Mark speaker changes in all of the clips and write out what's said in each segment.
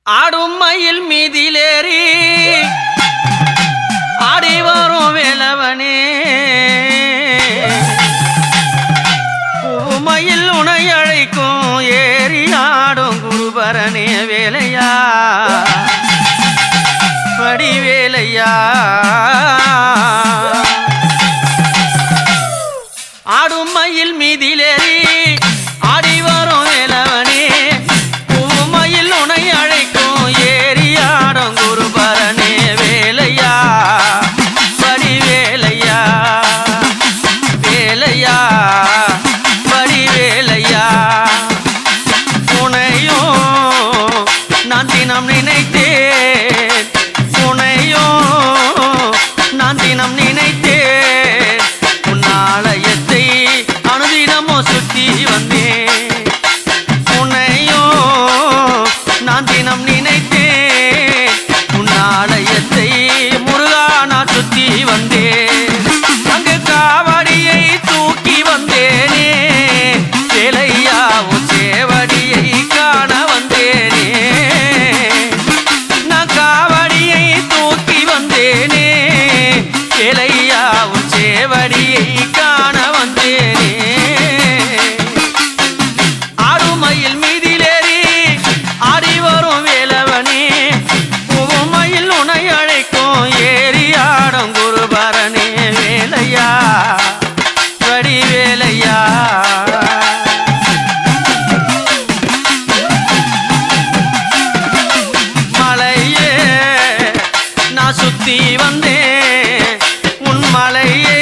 Speaker 1: ஆடும் மயில் மீதிலேறி ஆடி வரும் வேலவனே பூமயில் உனை அழைக்கும் ஏறி ஆடும் குருபரனே வேலையா படி வேலையா ஆடும் மயில் மீதிலேறி ஆடி வரும் வேலவனே பூமயில் உனை அழைக்கும் ஏறி ஆடும் குருபரனே வேலையா படி வேலையா வேலையா படி வேலையா உனையும் நான் தினம் நினைத்தேன் உனையும் நான் தினம் நினைத்தேன் உன்னாலயத்தை அனுதினமோ சுத்தி வந்தேன் உன்னையும் நான் தினம் நினைத்தேன் உன்னாலயத்தை முருகா நான் சுத்தி வந்தேன் அங்கு காவடியை தூக்கி வந்தேனே வேலையா உன் சேவடியை காண வந்தேனே நான் காவடியை தூக்கி வந்தேனே வேலையா உன் சேவடியை காண வந்தேனே ஆடுமயில் மீதிலேறி ஆடி வரும் வேலவனே பூமயில் உனை அழைக்கும் ஏறி ஆடும் குருபரனே வேலையா படி வேலையா மலையே நான் சுத்தி வந்தேன் உன் மலையை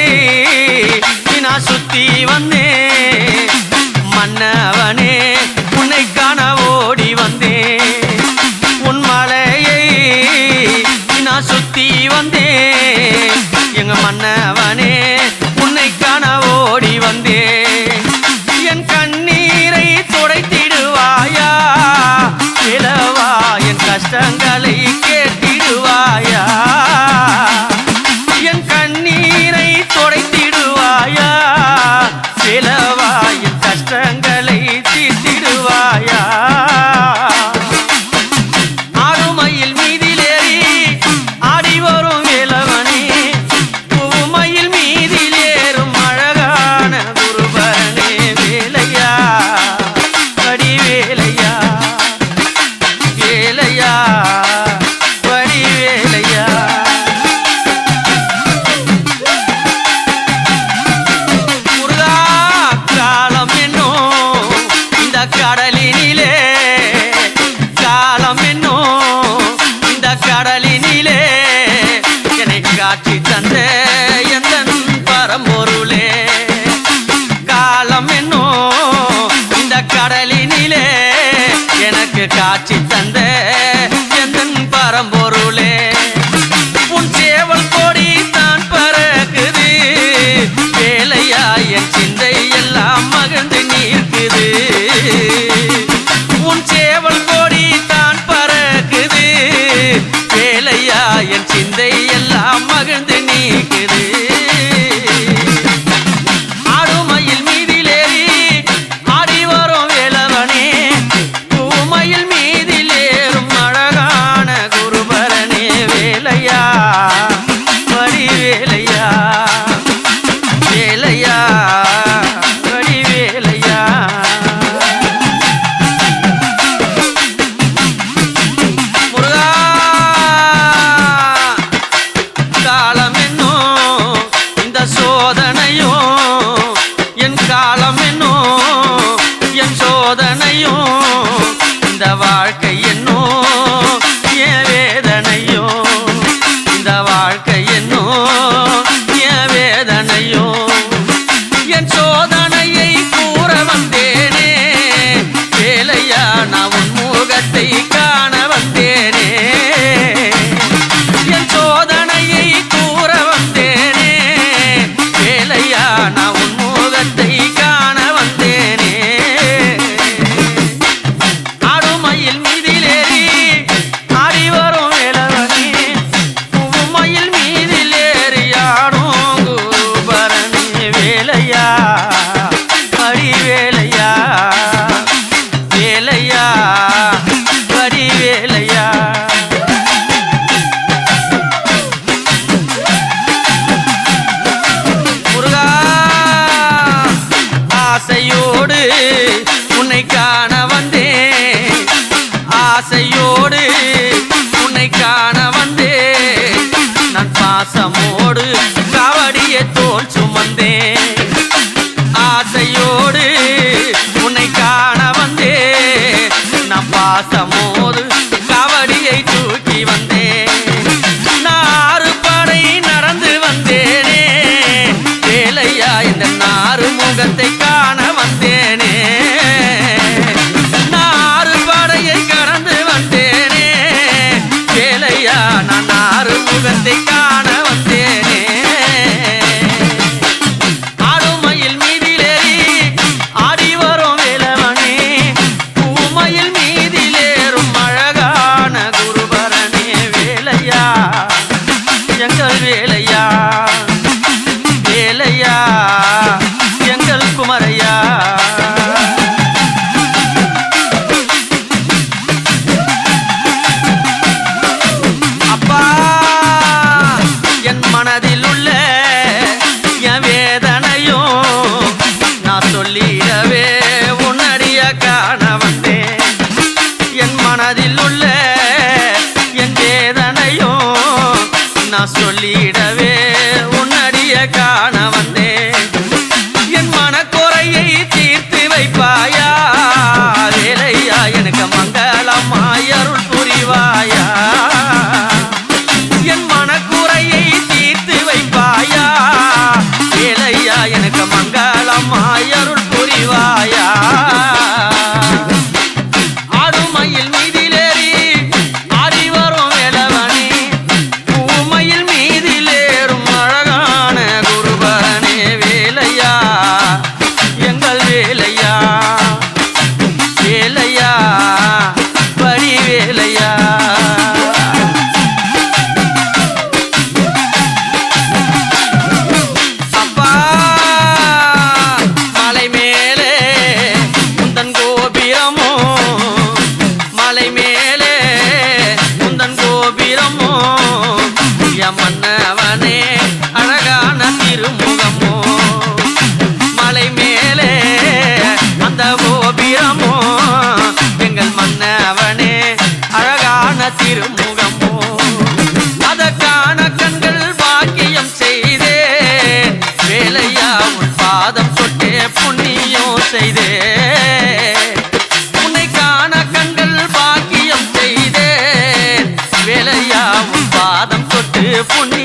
Speaker 1: நான் சுத்தி வந்தேன் மன்னவனே உன்னை காண ஓடி வந்தேன் உன் மலையை நான் சுத்தி வந்தேன் எங்க மன்னவனே உன்னை காண ஓடி வந்தேன் என் கண்ணீரை துடைத்திடுவாயா இளவா என் கஷ்டங்களை கேட்டிடுவாயா என் கண்ணீரை துடைத்திடுவாயா இளவா என் கஷ்டங்களை தீர்த்திடுவாயா ஆடுமயில் மீதிலேறி ஆடி வரும் வேலவனே பூமயில் மீதிலேறும் அழகான குருபரனே வேலையா படி வேலையா வேலையா படி வேலையா முருகா காலம் என்னும் இந்த கடலினிலே காலம் என்னும் இந்த கடலினிலே என்னை காட்சி தந்த எந்தன் பரம்பொருளே காலம் என்னும் இந்த கடலினிலே எனக்கு காட்சி தந்த எந்தன் பரம்பொருளே உன் சேவல் கொடி தான் பறக்குது வேலையா என் சிந்தை எல்லாம் மகிழ்ந்து நீர்க்குது உன் சேவல் கொடி தான் பறக்குது வேலையா என் சிந்தை எல்லாம் மகிழ்ந்து நீக்குது ஆடுமயில் மீதிலேறி ஆடி வரும் வேலவனே சோதனையும் இந்த வாழ்க்கை என்னும் என் வேதனையும் இந்த வாழ்க்கை என்னும் என் வேதனையும் என் சோதனையை கூற வந்தேனே வேலையா நான் உன் முகத்தை காண வந்தேனே என் சோதனையை கூற வந்தேனே வேலையா நான் உன் முகத்தை காண வந்தேனே ஆடுமயில் மீதிலேறி ஆடி வரும் வேலவனே பூமயில் மீதிலேறி ஆடும் குருபரனே வேலையா அடி வேலையா வேலையா அடி வேலையா முருகா ஆசையோடு உன்னை காண வந்தேன் ஆசையோடு உன்னை காண வந்தேன் நான் பாசமோடு காவடியை தோல் சுமந்தேன் ஆசையோடு உன்னை காண வந்தேன் நான் பாசமோடு காவடியை தூக்கி வந்தேன் நான் 6 படை நடந்து வந்தேனே வேலையா இந்த 4 முகத்தை காண வந்தேனே நான் 6 படையை கடந்து வந்தேனே வேலையா நான் 4 முகத்தை காண வந்தேனே ஆடுமயில் மீதிலேறி ஆடி வரும் வேலவனே பூமயில் மீதிலேறும் அழகான குருபரனே வேலையா எங்கள் வேலையா வேலையா எங்கள் குமரையா அப்பா என் மனதில் உள்ள என் வேதனையும் நான் சொல்லிடவே உன்னடிய காண வந்தேன் என் மனதில் உள்ள என் வேதனையும் நான் சொல்லிடவே உன்னடிய காண வந்தேன் என் மனக்குறையை தீர்த்து வைப்பாயா வேலையா எனக்கு மங்களமாய் அருள் புரிவாயா என் மனக்குறையை தீர்த்து வைப்பாயா வேலையா எனக்கு மங்களமாய் அருள் புரிவாயா ஆடுமயில் மீதிலேறி ஆடி வரும் வேலவனே பூமயில் மீதிலேறும் அழகான குருபரனே வேலையா எங்கள் வேலையா வேலையா படி வேலையா அப்பா மலை மேலே உந்தன் கோபுரமோ மலை மேலே உந்தன் கோபுரமோ என் மன்னவனே அழகான திருமுகமோ மலை மேலே அந்த கோபுரமோ எங்கள் மன்னவனே அழகான திருமுகமோ அதற்கான கண்கள் பாக்கியம் செய்தேன் வேலையா உன் பாதம் தொட்டே புண்ணியம் செய்தேன் உன்னை காண கண்கள் பாக்கியம் செய்தேன் வேலையா உன் பாதம் தொட்டு புண்ணியம்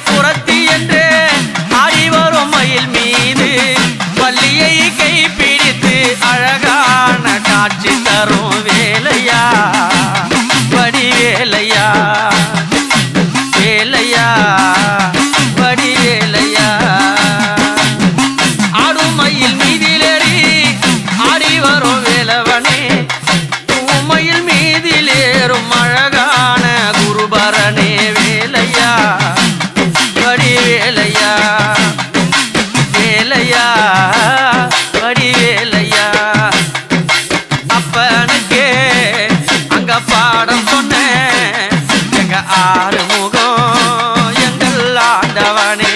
Speaker 1: குரத்தி என்றே ஆடி வரும் மயில் மீது வள்ளியை கைப்பிடித்து அழகான காட்சி தரும் வேலையா வடிவேலையா வேலையா வடிவேலையா ஆடும் மயில் மீதிலேறி ஆடி வரும் வேலவனே மயில் மீதிலேறும் அழகான குருபரனே வேலையா வடிவேலையா வேலையா வடிவேலையா அப்பனுக்கே அங்க பாடம் சொன்ன எங்க ஆறுமுகம் எங்கள் ஆண்டவனே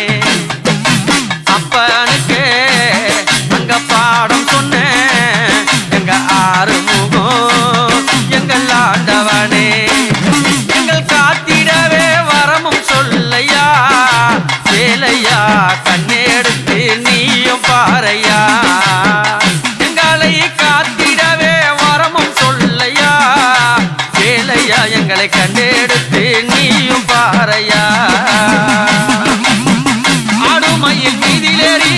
Speaker 1: அப்பனுக்கே அங்க பாடம் சொன்ன எங்க ஆறுமுகம் எங்கள் ஆண்டவனே எங்கள் காத்திடவே வரமும் சொல்லையா வேலையா கண்ணெடுத்து நீயும் பாறையா எங்களை காத்திடவே வரமும் சொல்லையா வேலையா எங்களை கண்டெடுத்து நீயும் பாறையா ஆடுமயில் மீதிலேறி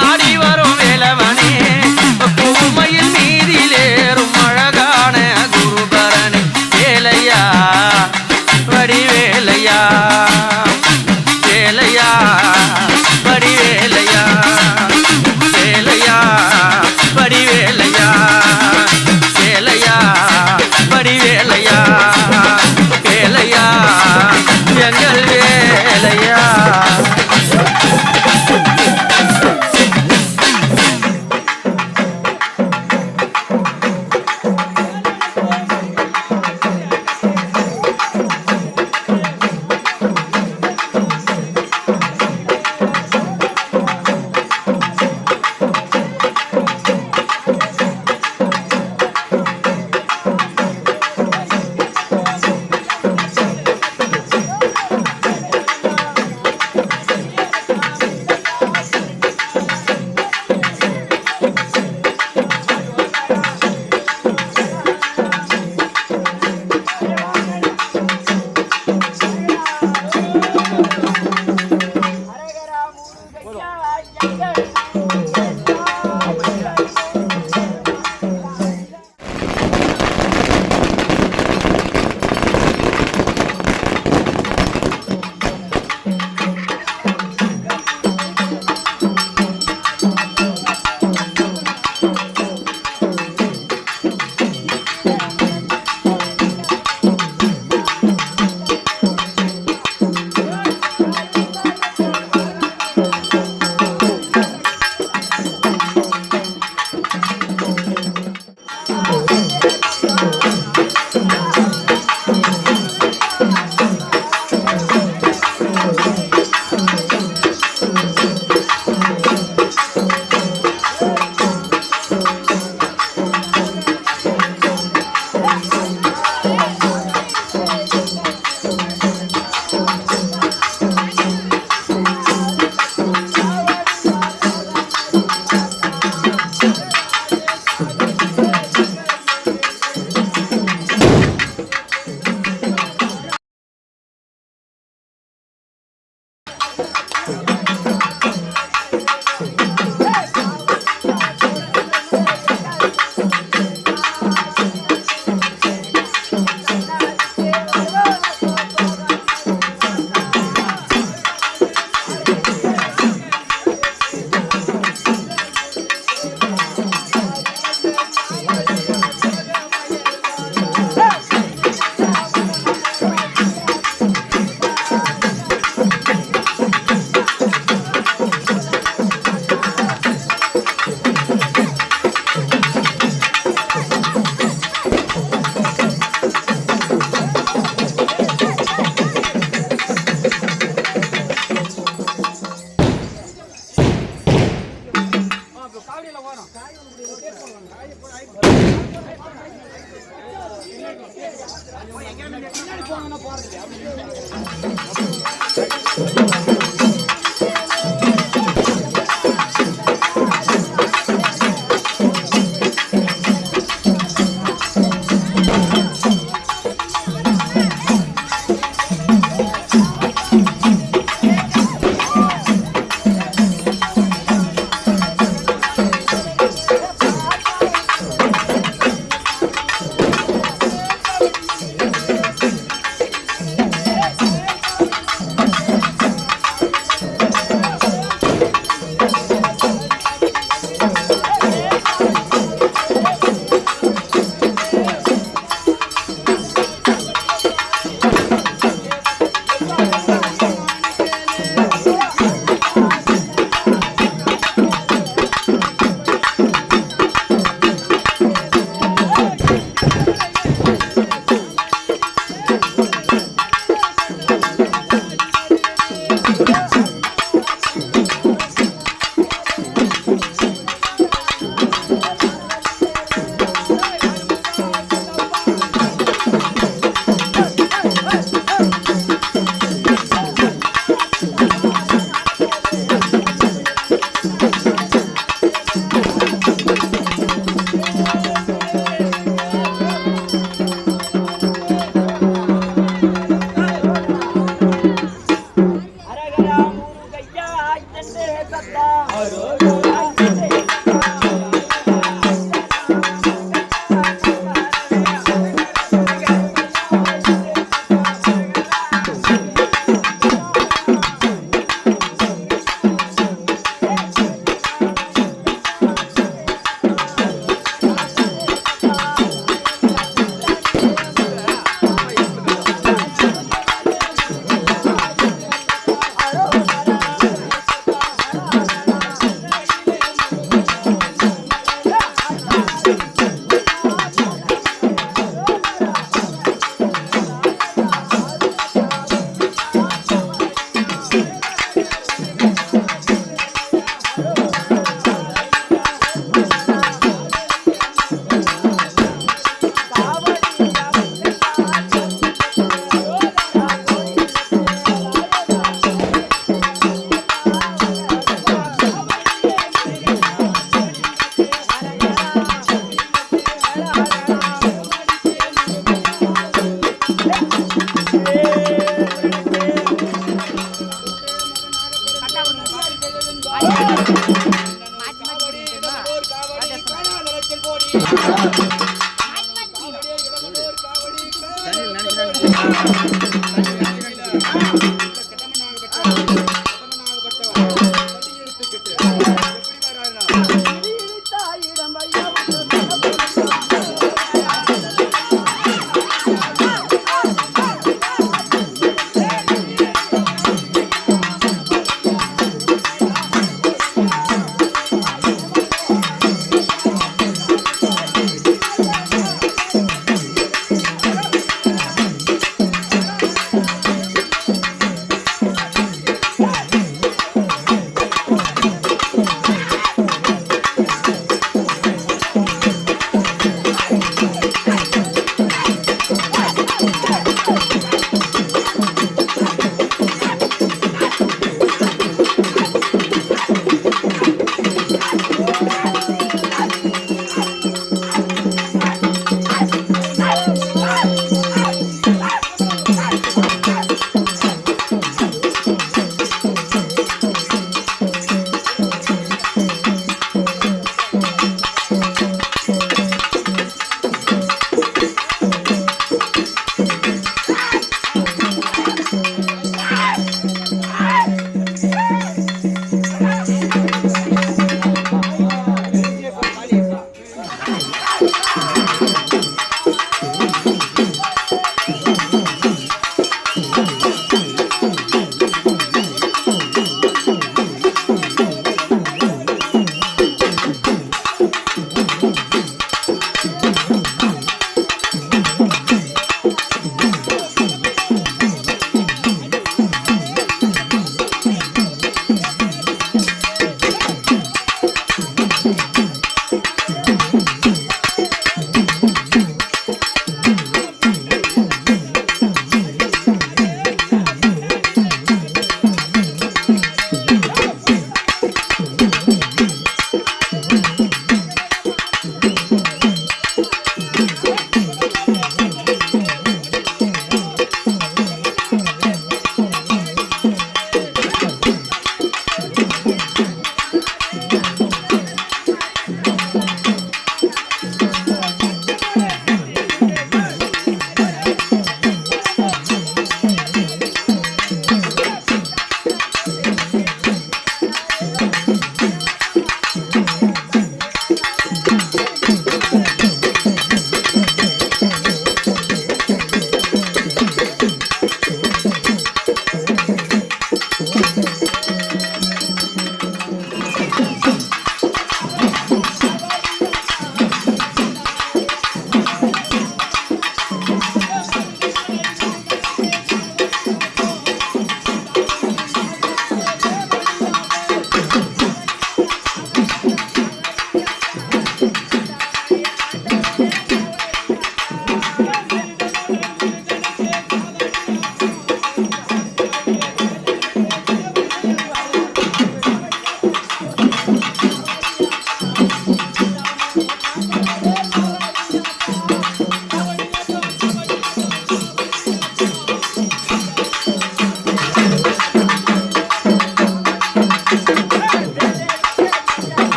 Speaker 1: ஆடி வரும் வேலவனே பூமயில் மீதிலேறும் அழகான குருபரனே வேலையா வடிவேலையா வேலையா வடிவேலையா வேலையா வடிவேலையா வேலையா வடிவேலையா வேலையா எங்கள் வேலையா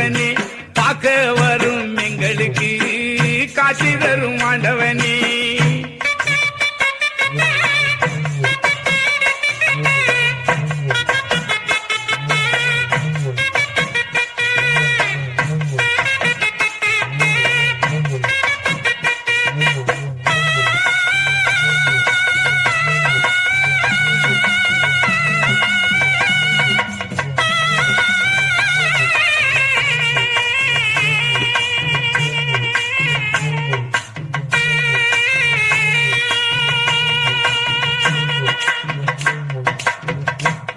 Speaker 2: ஆண்டவனே பார்க்க வரும் எங்களுக்கு காட்சி தரும் ஆண்டவனே.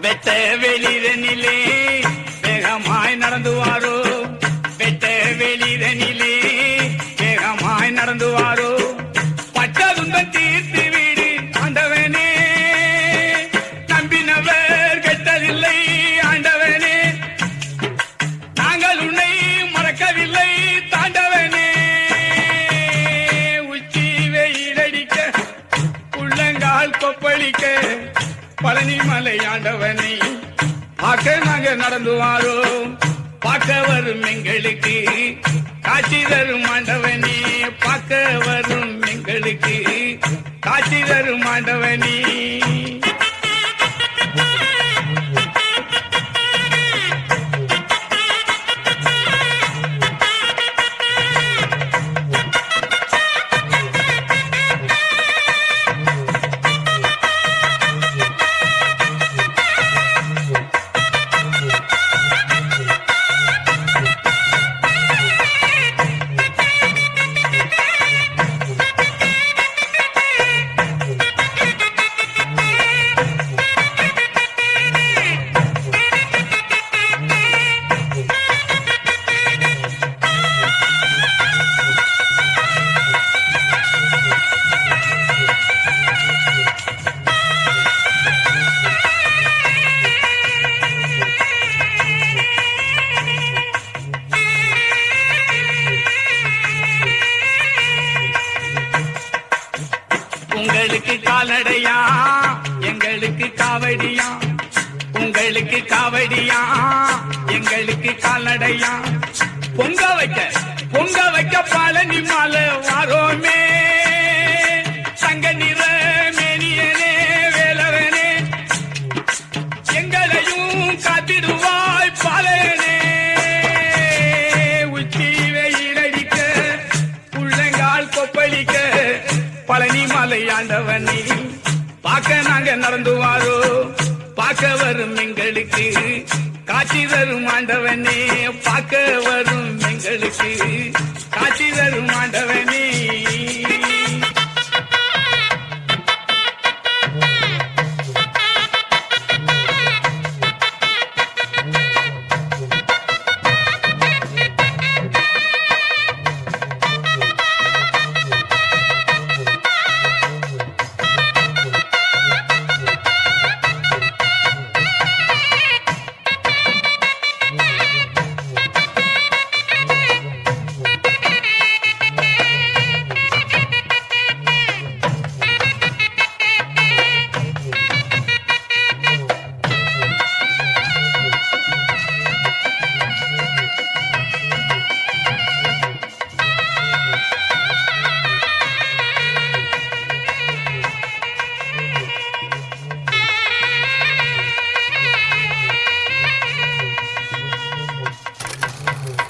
Speaker 2: வெட்ட வெளிதனிலே வேகமாய் நடந்து வாரோ, வெட்ட வெளிதனிலே வேகமாய் நடந்து வாரோ, பட்ட துன்பம் தீர்த்து வீடு ஆண்டவனே, நம்பினவர் கெட்டதில்லை ஆண்டவனே, நாங்கள் உன்னை மறக்கவில்லை தாண்டவனே. உச்சி வெயிலடிக்க உள்ளங்கால் கொப்பளிக்க பழனி மலை ஆண்டவனை பார்க்க நாங்க நடந்து வாரோம், பார்க்க வரும் எங்களுக்கு காட்சி தரும் ஆண்டவனே, பார்க்க வரும் எங்களுக்கு காட்சி தரும் ஆண்டவனே. உங்களுக்கு காலடையா எங்களுக்கு காவடியா, உங்களுக்கு காவடியா எங்களுக்கு கால்நடையா, பொங்க வைக்க பழனி மாலை வாரோமே, சங்க நிற மேனியனே வேலவனே, எங்களையும் காத்திடுவாய் பாலனே. உச்சி வெயிலடிக்க உள்ளங்கால் கொப்பளிக்க பழனி மலை ஆண்டவனே பார்க்க நாங்க நடந்து வாரோ, பார்க்க வரும் எங்களுக்கு காட்சி தரும் ஆண்டவனே, பார்க்க வரும் எங்களுக்கு காட்சி தரும் ஆண்டவனே.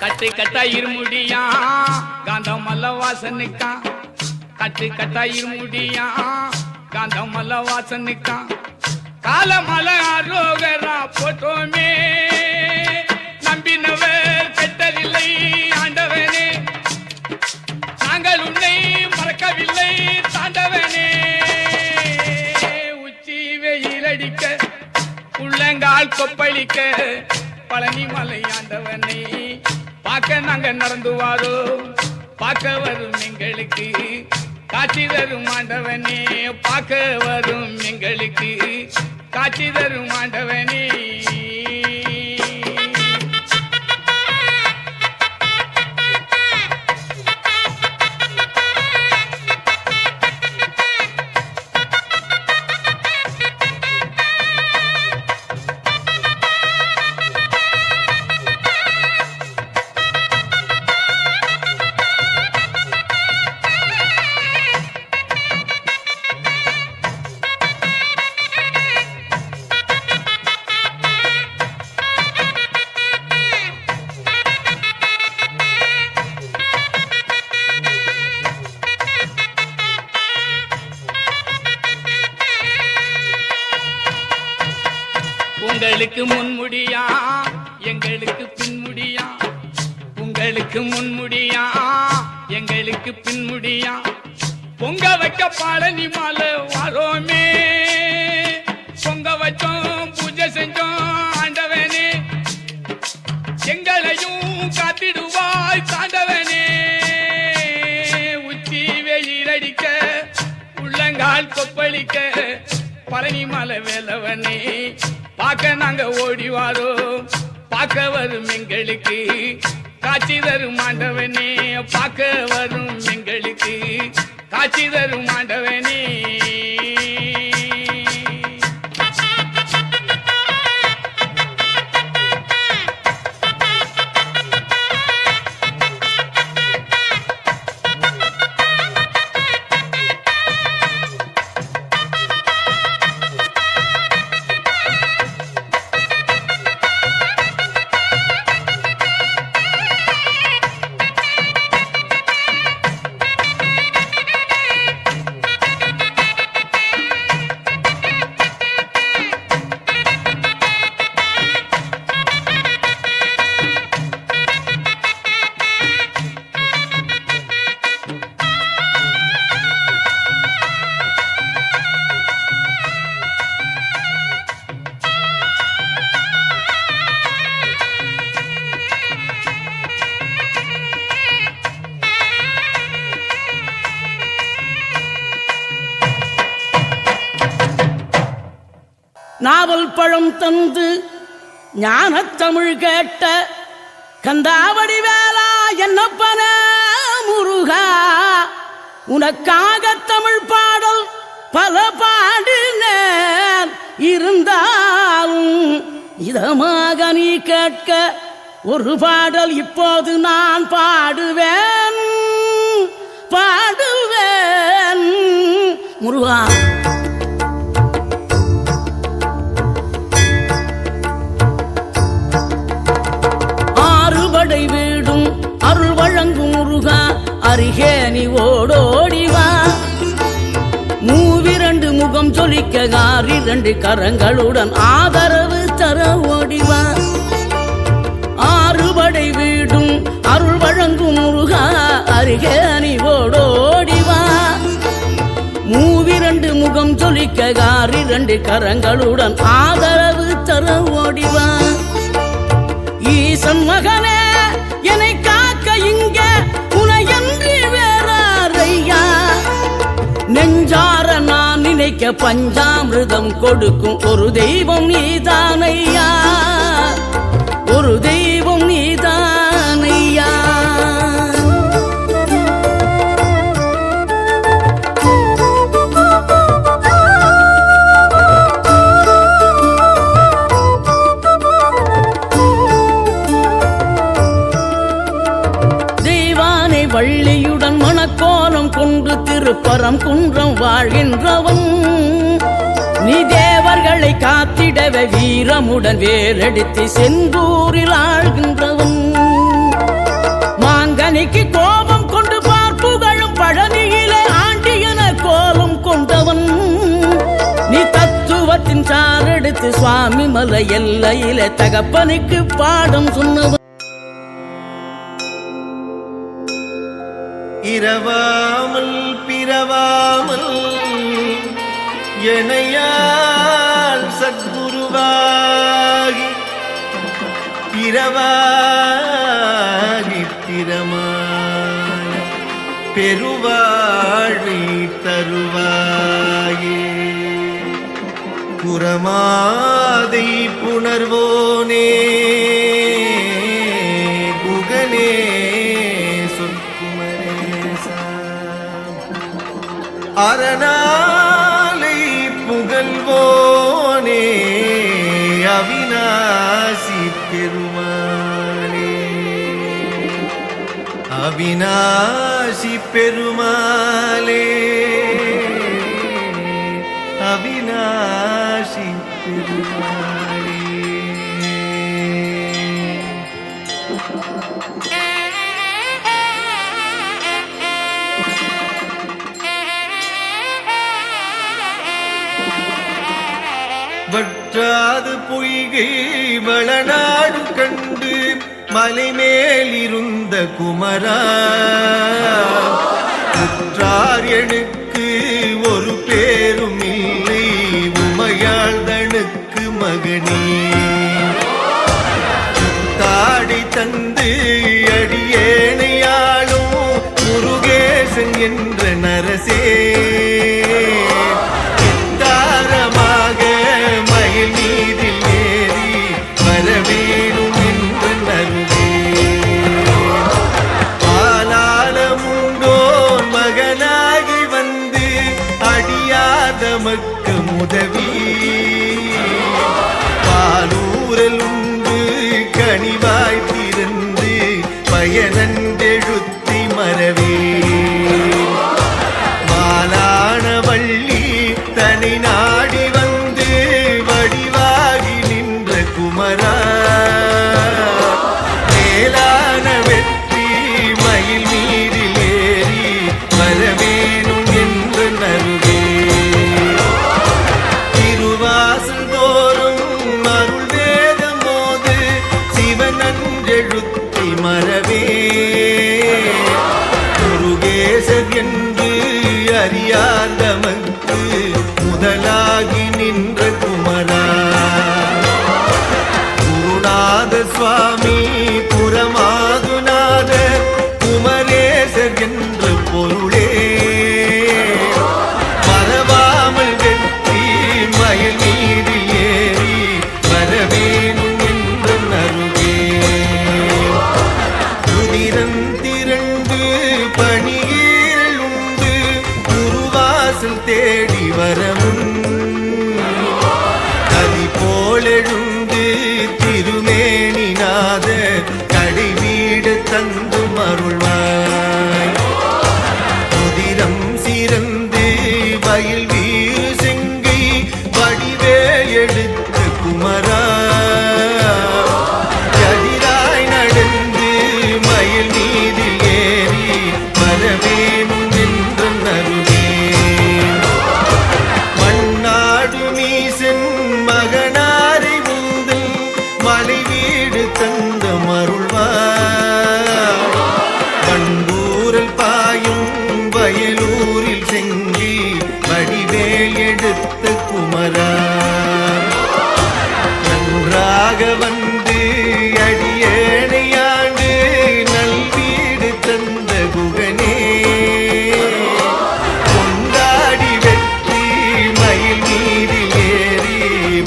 Speaker 2: கட்டு கட்டா இருமுடியா காந்தம் மல்ல வாசனுக்கா, கட்டு கட்டா இருமுடியா காந்தம் மல்ல வாசனுக்கா, காலமல ஆரோகரா போட்டோமே, நம்பினவர் கெட்டதில்லை ஆண்டவனே, நாங்கள் உன்னை மறக்கவில்லை தாண்டவனே. உச்சி வெயிலடிக்க உள்ளங்கால் கொப்பளிக்க பழனி மலை ஆண்டவனை பார்க்க நாங்க நடந்து வாரோ, பார்க்க வரும் எங்களுக்கு காட்சி தரும் ஆண்டவனே, பார்க்க வரும் எங்களுக்கு காட்சி தரும் ஆண்டவனே. உங்களுக்கு முன்முடியா எங்களுக்கு பின்முடியா, உங்களுக்கு முன்முடியா எங்களுக்கு பின்முடியா, பொங்க வைக்க பழனி மலை வரோமே, பொங்க வச்சோம் பூஜை செஞ்சோம் ஆண்டவனே, எங்களையும் காத்திடுவாய் தாண்டவனே, உச்சி வெயில் அடிக்க உள்ளங்கால் கொப்பளிக்க பழனி மலை வேலவனே, பார்க்க நாங்க ஓடி வாரோம், பார்க்க வரும் எங்களுக்கு காட்சி தரும் ஆண்டவனே, பார்க்க வரும் எங்களுக்கு காட்சி தரும் ஆண்டவனே.
Speaker 3: நாவல் பழம் தந்து ஞானத்தமிழ் கேட்ட கந்தாவடி வேளா என்னப்பன முருகா, உனக்காக தமிழ் பாடல் பல பாடினேன், இருந்தாலும் இதமாக நீ கேட்க ஒரு பாடல் இப்போது நான் பாடுவேன் பாடுவேன் முருகா. வீடும் அருள் வழங்கும் முருகா, அருகே நீ ஓடோடிவா, மூவிரண்டு முகம் சொலிக்க ஆறிரண்டு கரங்களுடன் ஆதரவு தர ஓடிவா, ஆறுபடை வீடும் அருள் வழங்கும் முருகா, அருகே நீ ஓடோடிவா, மூவிரண்டு முகம் சொலிக்க ஆறிரண்டு கரங்களுடன் ஆதரவு தர ஓடிவா. ஈசன் மகனே என்னை காக்க இங்க உனையன்றி வேறாரையா, நெஞ்சார நான் நினைக்க பஞ்சாமிர்தம் கொடுக்கும் ஒரு தெய்வம் நீதானையா, ஒரு தெய்வம் நீதானையா. வள்ளியுடன் மணக்கோலம் கொண்டு திருப்பரம் குன்றம் வாழ்கின்றவன், நீ தேவர்களை காத்திடவே வீரமுடன் வேலெடுத்து செந்தூரில் ஆழ்கின்றவன், மாங்கனிக்கு கோபம் கொண்டு பார்ப்புகழும் பழனியிலே ஆண்டியன கோலம் கொண்டவன், நீ தத்துவத்தின் சாரெடுத்து சுவாமி மலை எல்லையிலே தகப்பனுக்கு பாடம் சொன்னவன்.
Speaker 4: இரவாமல் பிறவாமல் எனையால் சத்குருவாகி பிறவாகி பிறமாய் பெருவாழை தருவாயே, புறமாதை புணர்வோனே புகனே அரணாலை புகழ்வோனே அவிநாசி பெருமாளே, அவிநாசி பெருமாளே, அவிநாசி பெருமாளே. வற்ற வற்றாது பொய்கை வளநாடு கண்டு மலை மேலிருந்த குமரா உற்றார் எனக்கு ஒரு பேரும் இல்லை உமையாள்தனுக்கு மகனே தாடி தந்து அடியேனையாளும் முருகேசன் என்ற நரசே தாரமாக மயில் மீதில் ஏறி வரவேணும் என்று நருவே ஆலாலமுண்டோன் மகனாகி வந்து அடியாதமக்கு உதவி பாலூரல் உண்டு கனிவாய் திறந்து பயனன்றெழுத்தி மறவே மாலான வள்ளி தனி நாடி வந்து வடிவாகி நின்ற குமரா மேலான வெற்றி மயில் மீதில் ஏறி வரவேணும் என்று நருவே திருவாசல் தோறும் அருள் வேதம் மோது சிவனன்றெழுத்தி மறவே முருகேசர் என்று அறியாதமக்கு முதலாகி நின்ற குமரா குருநாத சுவாமி புறமாதுநாத குமரேசர் என்ற பொருளே மறவாமல் வெற்றி மயில் மீதில் ஏறி வரவேணும் என்ற நருவே உதிரம் திரண்டு பணியீரல் உண்டு குருவாசல் தேடி வரவும் கதி போலெழுந்து திருமேனிநாத கடை வீடு தந்து மருள்வாய் உதிரம் சிறந்து வயல் வீறு செங்கை வடிவேல் எடுத்த குமரா எதிராய் நடந்து மயில் மீதில் ஏறி வரவேணும் என்று நருவே மண்ணாடு மீசன் மகனாரை உந்தல் மலை வீடு தந்த மருள்வார் பண்டூரல் பாயும் வயலூரில் செங்கி வடிவேல் எடுத்த குமரா நன்றாக வந்து அடியேனையாண்டு நல்வீடு தந்த குகனே கொண்டாடி வெற்றி மயில் மீதில் ஏறி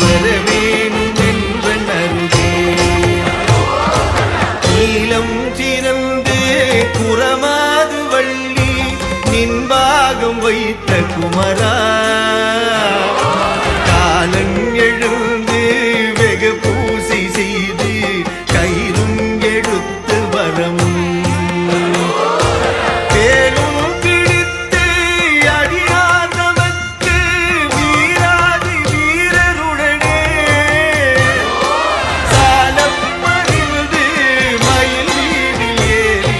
Speaker 4: வரவேணும் என்ற நருவே நீலம் சிறந்து குறமாது வள்ளி நின்பாகம் வைத்த குமரா காலன் எழுந்து வெகு பூசை செய்து கயிறும் எடுத்து வரமும் வேலும் பிடித்து அடியாதவர்க்கு வீராதி வீரருடனே சாலம் மகிழ்ந்து மயில் வீதில் ஏறி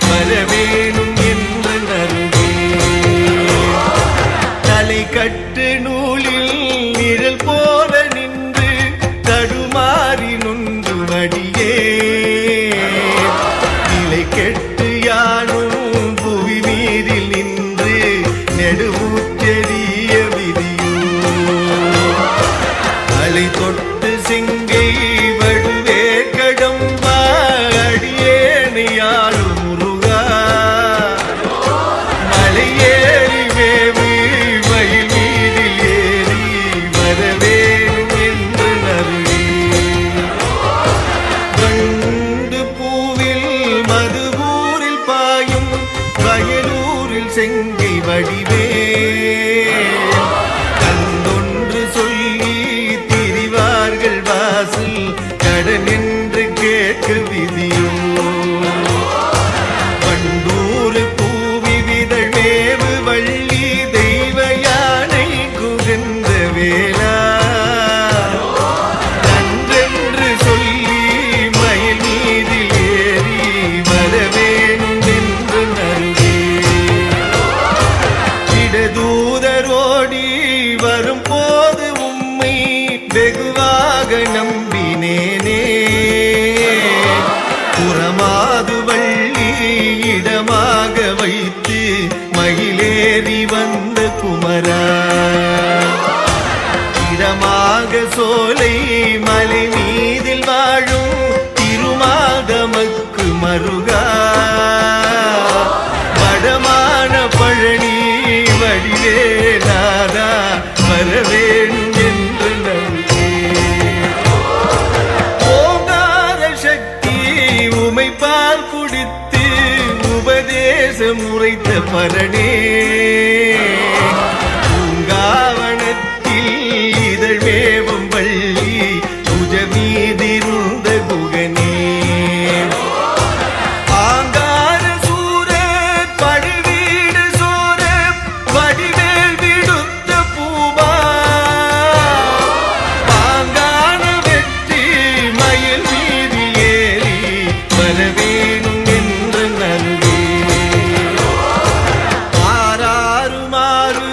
Speaker 4: வரவேணும் என்ற நருவே தலை கட்டு நூலில் நிழல் போல நின்று தடுமாறி நொன்று வடியே நிலை கெட்டு யானும் புவி மீதில் நின்று நெடுமூச்செறிய விதியோ அலை தொட்டு சிங்கை வடுவே கடம்பா அடியேனையாளும் முருகா மலையேறி வேவு மயில் மீதில் ஏறி வரவேணும் என்று நருவே வண்டு பூவில் மதுபூரில் பாயும் வயலூரில் செங்கை வடிவே கந்தொன்று சொல்லி திரிவார்கள் வாசல் கடன் என்று கேட்க விதியோ வண்டூர் பூவி விதழ் மேவு வள்ளி தெய்வ யானை குகந்த வேளா நன்றென்று சொல்லி மயில் மீதில் ஏறி வரவேணும் என்று நருவே இடதூ நேசம் உரைத்த பரணே பூங்காவனத்தில் இதழ் மேவும் வள்ளி புஜ மீதிருந்த குகனே ஆங்கார சூர படுவீடு சோர வடிவேல் விடுத்த பூபா பாங்கான வெற்றி மயில் மீது ஏறி வரவேணும் என்ற நல்கே ஆறாறுமாறு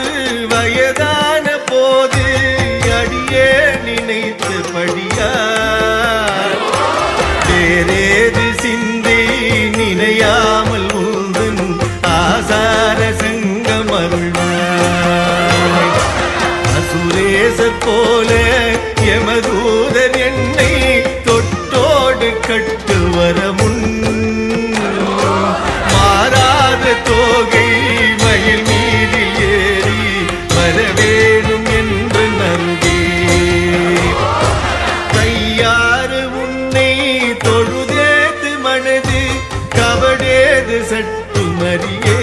Speaker 4: வயதான போது அடியே நினைத்தபடியார் வேறேது சிந்தை நினையாமல் உந்தன் ஆசார சங்கம் அருள்வாய் அசுரேசர் போல யமதூதர் என்னை தொட்டோடு கட்டு வர முன் மாறாத தோகை மயில் மீது ஏறி வரவேணும் என்று நல்கே கையாறு உன்னை தொழுதேது மனது கபடேது சட்டு மறியே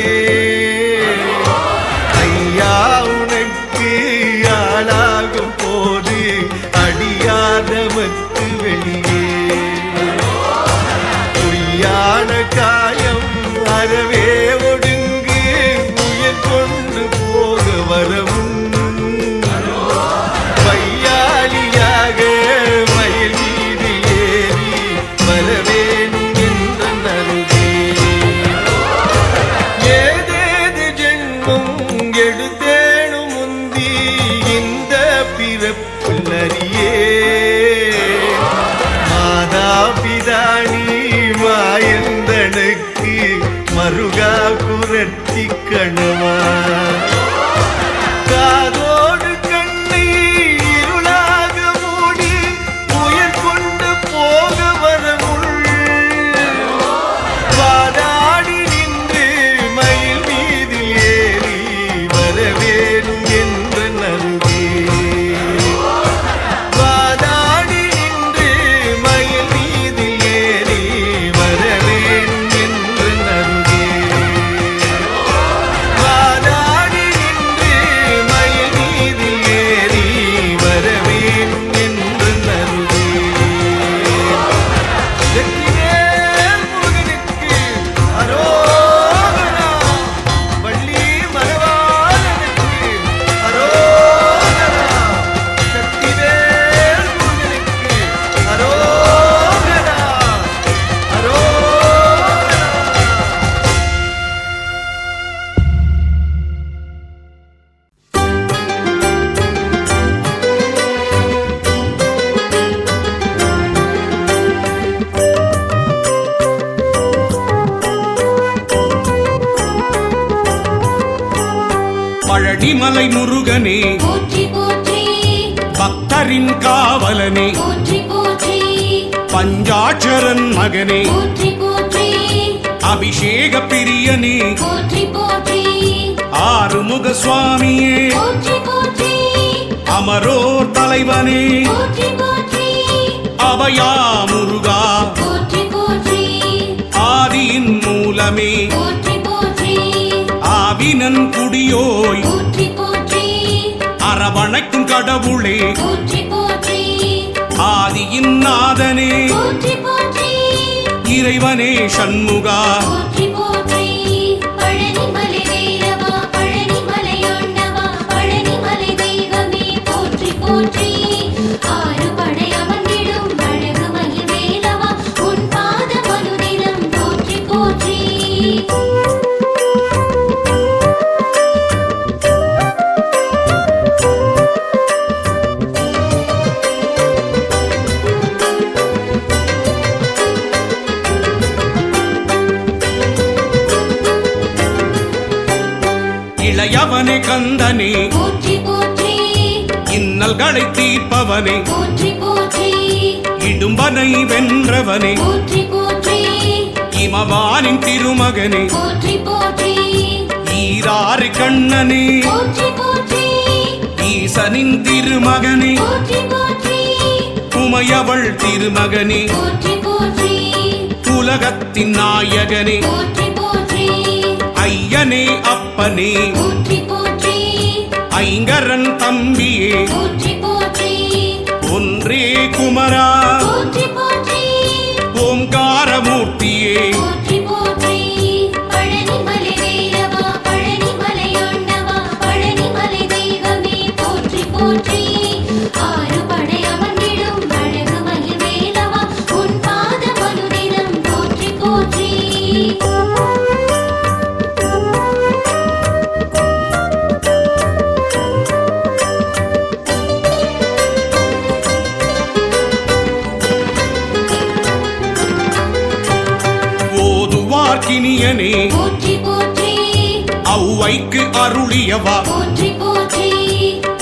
Speaker 4: ஐயா உனக்கு ஆளாகும் போது அடியாதமக்கு வெளியே பொய்யான காயம் அறவே ஒடுங்கு உயிர் கொண்டு போக வரவும் பையாளியாக மயில் மீது ஏறி வரவேணும் என்ற நல்கே ஏதேது ஜென்மம் எடுத்தேனும் முந்தி இந்த பிறப்பில் அறியே மாதா பிதானி மாயந்தனுக்கு மருகா குரத்தி கணவா காதோடு கண்ணை இருளாக மூடி உயிர் கொண்டு போக வரமுள் வாதாடி நின்று மயில் மீது ஏறி வரவேணும் என்ற நல்கே வாதாடி நின்று மயில் மீது ஏறி வரவேணும் என்ற நல்கே வாதாடி நின்று மயில் மீது ஏறி வரவேணும் என்ற நல்கே வெற்றிவேல் முருகனுக்கு அரோகரா வள்ளி மணவாளனுக்கு அரோகரா சக்திவேல் முருகனுக்கு அரோகரா அரோகரா
Speaker 5: பழனிமலை முருகனே
Speaker 6: போற்றி போற்றி
Speaker 5: பக்தரின் காவலனே
Speaker 6: போற்றி போற்றி
Speaker 5: பஞ்சாட்சரன் மகனே
Speaker 6: போற்றி போற்றி
Speaker 5: அபிஷேக பிரியனே
Speaker 6: போற்றி போற்றி
Speaker 5: ஆறுமுக சுவாமியே
Speaker 6: போற்றி போற்றி
Speaker 5: அமரோர் தலைவனே
Speaker 6: போற்றி போற்றி
Speaker 5: அபயா முருகா
Speaker 6: போற்றி போற்றி
Speaker 5: ஆதியின் மூலமே
Speaker 6: போற்றி போற்றி
Speaker 5: ஆவினன் குடியோய்
Speaker 6: போற்றி போற்றி
Speaker 5: அரவணைக்கும் கடவுளே
Speaker 6: போற்றி போற்றி
Speaker 5: ஆதியின் நாதனே
Speaker 6: போற்றி போற்றி
Speaker 5: இறைவனே சண்முகா
Speaker 6: போற்றி போற்றி பழனிமலை வேலவா பழனிமலை ஆண்டவா பழனிமலை தெய்வமே போற்றி போற்றி ஆறு படை அமர்ந்திடும் அழகு மயில் வேலவா உன் பாத மனுதினம் போற்றி போற்றி
Speaker 5: இளையவனே கந்தனே
Speaker 6: போற்றி போற்றி
Speaker 5: இன்னல்களை தீர்ப்பவனே
Speaker 6: போற்றி போற்றி
Speaker 5: இடும்பனை வென்றவனே
Speaker 6: போற்றி போற்றி
Speaker 5: இமவானின் திருமகனே
Speaker 6: போற்றி போற்றி
Speaker 5: ஈராறு கண்ணனே
Speaker 6: போற்றி போற்றி
Speaker 5: ஈசனின் திருமகனே
Speaker 6: போற்றி போற்றி
Speaker 5: உமையவள் திருமகனே
Speaker 6: போற்றி போற்றி
Speaker 5: உலகத்தின் நாயகனே
Speaker 6: போற்றி போற்றி
Speaker 5: அப்பனே
Speaker 6: போற்றி போற்றி
Speaker 5: ஐங்கரன் தம்பியே
Speaker 6: போற்றி போற்றி
Speaker 5: ஒன்றே குமரா
Speaker 6: போற்றி போற்றி
Speaker 5: ஓம்காரமூர்த்தியே
Speaker 6: போற்றி போற்றி பழனிமலை வேலவா பழனிமலை ஆண்டவா பழனிமலை தெய்வமே போற்றி போற்றி ஆறுபடை அமர்ந்திடும் அழகு மயில் வேலவா உன் பாதம் அனுதினம் போற்றி போற்றி
Speaker 5: ஓதுவார்க்கினியனே
Speaker 6: போற்றி போற்றி
Speaker 5: ஔவைக்கு அருளியவா
Speaker 6: போற்றி போற்றி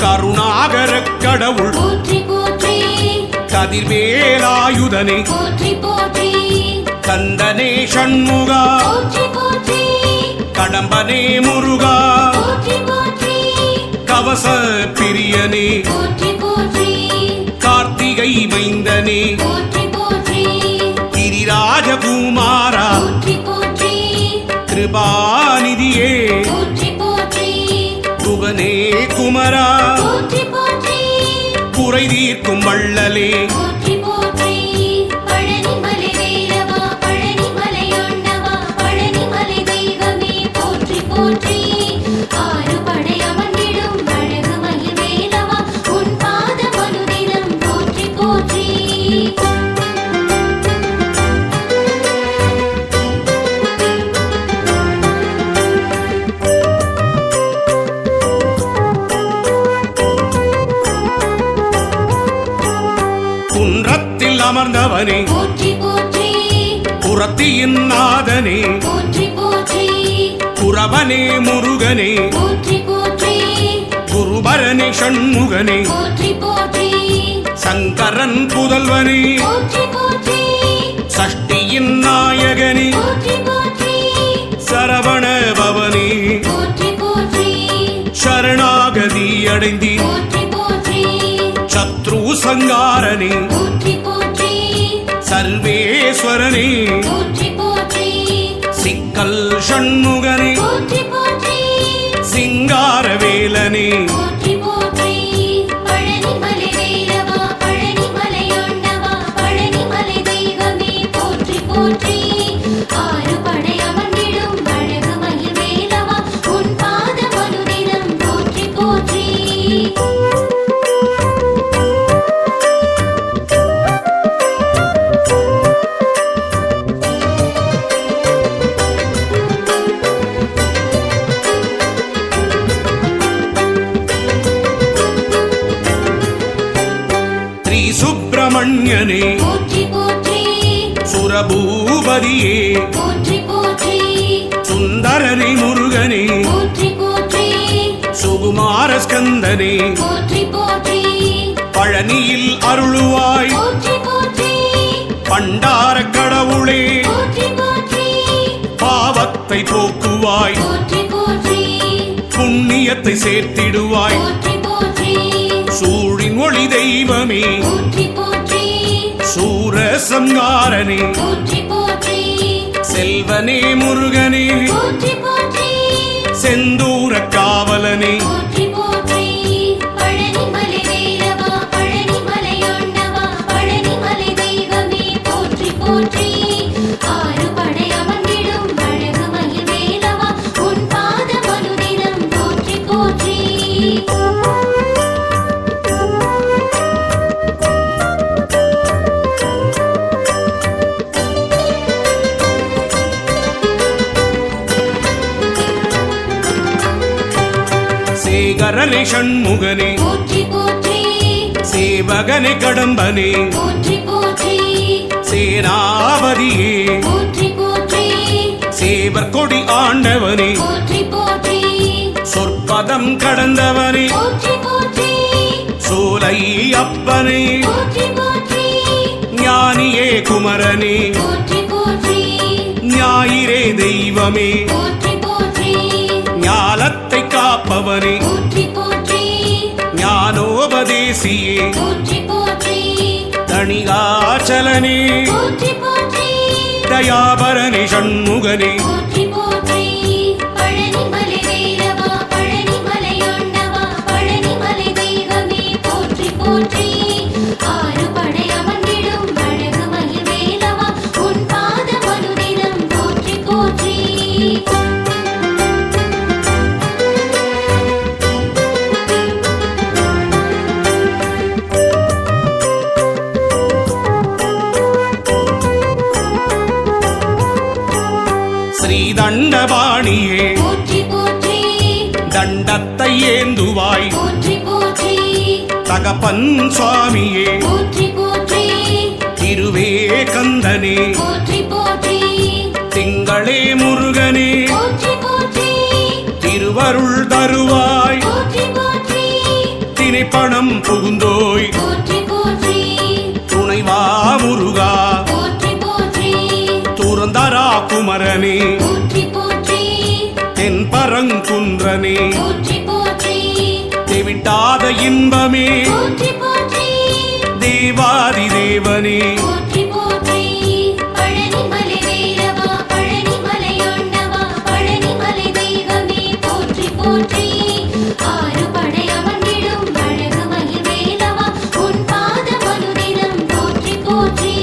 Speaker 5: கருணாகரக் கடவுள்
Speaker 6: போற்றி போற்றி
Speaker 5: கதிர்வேலாயுதனே
Speaker 6: போற்றி போற்றி
Speaker 5: கந்தனே சண்முகா
Speaker 6: போற்றி போற்றி
Speaker 5: கடம்பனே முருகா
Speaker 6: போற்றி போற்றி
Speaker 5: கவச பிரியனே
Speaker 6: போற்றி போற்றி
Speaker 5: கார்த்திகை மைந்தனே
Speaker 6: போற்றி போற்றி
Speaker 5: கிரிராஜகுமாரா
Speaker 6: போற்றி போற்றி
Speaker 5: கிருபாநிதியே
Speaker 6: போற்றி போற்றி
Speaker 5: குகனே குமரா
Speaker 6: போற்றி போற்றி
Speaker 5: குறை தீர்க்கும் வள்ளலே
Speaker 6: போற்றி போற்றி பழனிமலை வேலவா பழனிமலை ஆண்டவா பழனிமலை தெய்வமே போற்றி போற்றி ஆறுபடை அமர்ந்திடும் அழகு மயில் வேலவா உன் பாதம் அனுதினம் போற்றி போற்றி
Speaker 5: குன்றத்தில் அமர்ந்தவனே
Speaker 6: போற்றி போற்றி
Speaker 5: புறத்தியின் நாதனே
Speaker 6: போற்றி போற்றி
Speaker 5: குரவனே முருகனே
Speaker 6: போற்றி போற்றி
Speaker 5: குருபரனே சண்முகனே
Speaker 6: போற்றி போற்றி
Speaker 5: சங்கரன் புதல்வனே
Speaker 6: போற்றி போற்றி
Speaker 5: சஷ்டியின் நாயகனே
Speaker 6: போற்றி போற்றி
Speaker 5: சரவண பவனே
Speaker 6: போற்றி போற்றி
Speaker 5: சரணாகதி அடைந்தி
Speaker 6: போற்றி போற்றி
Speaker 5: சத்ரு சங்காரனே
Speaker 6: போற்றி போற்றி
Speaker 5: சர்வேஸ்வரனே
Speaker 6: போற்றி போற்றி
Speaker 5: சிக்கல் சண்முகனே
Speaker 6: போற்றி போற்றி
Speaker 5: சிங்காரவேலனே
Speaker 6: போற்றி போற்றி பழனிமலை வேலவா பழனிமலை ஆண்டவா பழனிமலை தெய்வமே போற்றி போற்றி ஆறுபடை அமர்ந்திடும் அழகு மயில் வேலவா உன் பாதம் அனுதினம் போற்றி போற்றி
Speaker 5: ஸ்ரீ சுப்பிரமணியனே
Speaker 6: போற்றி போற்றி
Speaker 5: சுரபூபதியே
Speaker 6: போற்றி போற்றி
Speaker 5: சுந்தரனே முருகனே
Speaker 6: போற்றி போற்றி
Speaker 5: சுகுமார ஸ்கந்தனே
Speaker 6: போற்றி போற்றி
Speaker 5: பழனியில் அருளுவாய்
Speaker 6: போற்றி போற்றி
Speaker 5: பண்டார கடவுளே
Speaker 6: போற்றி போற்றி
Speaker 5: பாவத்தை போக்குவாய்
Speaker 6: போற்றி போற்றி
Speaker 5: புண்ணியத்தை சேர்த்திடுவாய்
Speaker 6: போற்றி போற்றி
Speaker 5: சூழின் ஒளி தெய்வமே
Speaker 6: போற்றி போற்றி
Speaker 5: சூர சங்காரனே
Speaker 6: போற்றி போற்றி
Speaker 5: செல்வனே முருகனே
Speaker 6: போற்றி போற்றி
Speaker 5: செந்தூர காவலனே
Speaker 6: போற்றி போற்றி பழனிமலை வேலவா பழனிமலை ஆண்டவா பழனிமலை தெய்வமே போற்றி போற்றி ஆறுபடை அமர்ந்திடும் அழகு மயில் வேலவா உன் பாதம் அனுதினம் போற்றி போற்றி
Speaker 5: சேகரனே சண்முகனே
Speaker 6: போற்றி போற்றி
Speaker 5: சேவகனே கடம்பனே
Speaker 6: போற்றி போற்றி
Speaker 5: சேனாபதியே
Speaker 6: போற்றி போற்றி
Speaker 5: சேவர் கொடி ஆண்டவனே
Speaker 6: போற்றி போற்றி
Speaker 5: சொற்பதம் கடந்தவனே
Speaker 6: போற்றி போற்றி
Speaker 5: சோலை அப்பனே
Speaker 6: போற்றி போற்றி
Speaker 5: ஞானியே குமரனே
Speaker 6: போற்றி போற்றி
Speaker 5: ஞாயிறே தெய்வமே
Speaker 6: போற்றி போற்றி
Speaker 5: ஞாலத்தை காப்பவனே
Speaker 6: போற்றி போற்றி
Speaker 5: ஞானோபதேசியே
Speaker 6: போற்றி போற்றி
Speaker 5: தணிகாச்சலனே
Speaker 6: போற்றி போற்றி
Speaker 5: தயாபரனே சண்முகனே
Speaker 6: போற்றி போற்றி பழனிமலை
Speaker 5: தண்டபாணியே
Speaker 6: போற்றி போற்றி
Speaker 5: தண்டத்தை ஏந்துவாய்
Speaker 6: போற்றி போற்றி
Speaker 5: தகப்பன் சுவாமியே
Speaker 6: போற்றி போற்றி
Speaker 5: திருவே கந்தனே
Speaker 6: போற்றி போற்றி
Speaker 5: திங்களே முருகனே
Speaker 6: போற்றி போற்றி
Speaker 5: திருவருள் தருவாய்
Speaker 6: போற்றி போற்றி
Speaker 5: திணைப்பணம் புகுந்தோய்
Speaker 6: போற்றி போற்றி
Speaker 5: துணைவா முருகா
Speaker 6: போற்றி போற்றி
Speaker 5: துறந்தரா குமரனே
Speaker 6: போற்றி போற்றி
Speaker 5: தென் பரங்குன்றனே
Speaker 6: போற்றி போற்றி
Speaker 5: தெவிட்டாத இன்பமே
Speaker 6: போற்றி போற்றி
Speaker 5: தேவாதி தேவனே
Speaker 6: போற்றி போற்றி பழனிமலை வேலவா பழனிமலையாண்டவா பழனிமலை தெய்வமே போற்றி போற்றி ஆறு படை அமர்ந்திடும் அழகு மயில் வேலவா உன் பாதம் அனுதினம் போற்றி போற்றி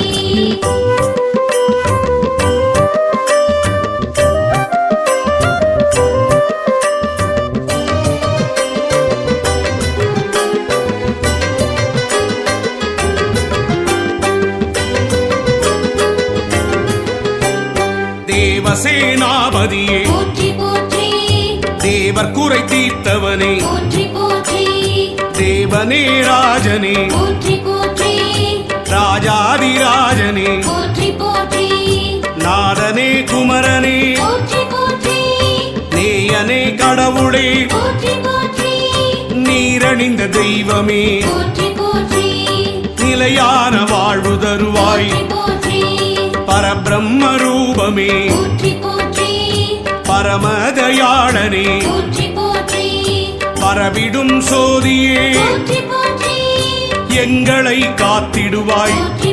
Speaker 5: தேவசேனாபதியே
Speaker 6: போற்றி போற்றி
Speaker 5: தேவர் குறை தீர்த்தவனே
Speaker 6: போற்றி போற்றி
Speaker 5: தேவனே ராஜனே
Speaker 6: போற்றி போற்றி
Speaker 5: ராஜாதிராஜனே
Speaker 6: போற்றி போற்றி
Speaker 5: நாதனே குமரனே
Speaker 6: போற்றி போற்றி
Speaker 5: நேயனே கடவுளே
Speaker 6: போற்றி போற்றி
Speaker 5: நீரணிந்த தெய்வமே
Speaker 6: போற்றி போற்றி
Speaker 5: நிலையான வாழ்வு தருவாய்
Speaker 6: போற்றி போற்றி
Speaker 5: பரபிரம்ம ரூபமே
Speaker 6: போற்றி போற்றி
Speaker 5: பரமதயாளனே
Speaker 6: போற்றி போற்றி
Speaker 5: பரவிடும் சோதியே
Speaker 6: போற்றி போற்றி
Speaker 5: எங்களை காத்திடுவாய்
Speaker 6: போற்றி